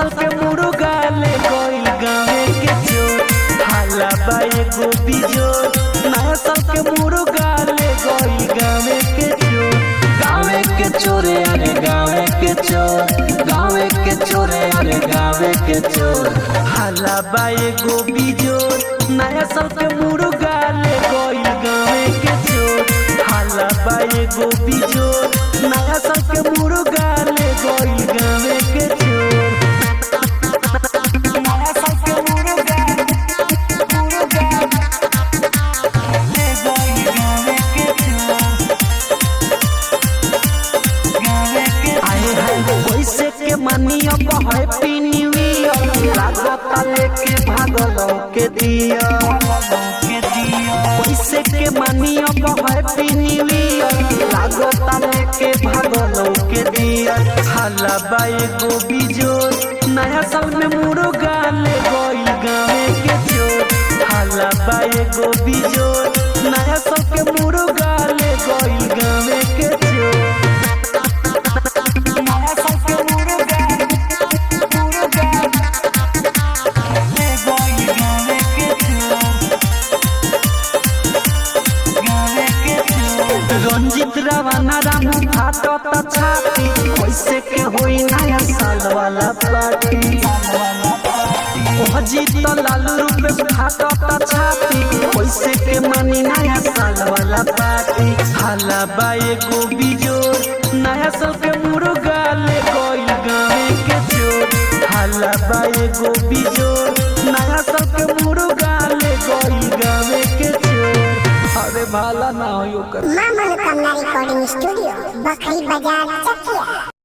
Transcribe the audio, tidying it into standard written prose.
साल के मुर्गा ले गइल गावे के चोर। हाला बा एगो बिजोर, नया साल के मुर्गा ले गइल गावे के चोर। गावे के चोरे अरे गावे के चोर, गावे के चोरे अरे गावे के चोर। हाला बा एगो बिजोर, नया साल के मुर्गा ले गइल गावे के चोर। हाला बा एगो बिजोर, नया साल के मुर्गा ले गइल गावे के चोर। नया साल के मुर्गा ले गइल गावे के चोर। आए हाय वैसे के मानिया हैप्पी न्यू ईयर, लागता लेके भागल के दिया। वैसे के मानिया हैप्पी न्यू ईयर, लागता लेके भागल के दिया। हाला बा एगो बिजोर, नया साल में मुर्गा ले गइल गावे के चोर। हाला बा एगो बिजोर, नया साल के मुर्गा ले गइल गावे के चोर। रंजित रवाना रामू फाटत छाती, कैसे के होई नया साल वाला पार्टी। अजीत लालू रूप फाटत छाती, कैसे के मानी नया साल वाला पार्टी। हाला बा एगो बिजोर, नया साल के मुर्गा ले गइल गावे के चोर। हाला बा एगो बिजोर, नया साल के मुर्गा ले गइल गावे के चोर। अरे भाला ना हो कर मां मनोकामना रिकॉर्डिंग स्टूडियो, बखरी बाजार, चकिया।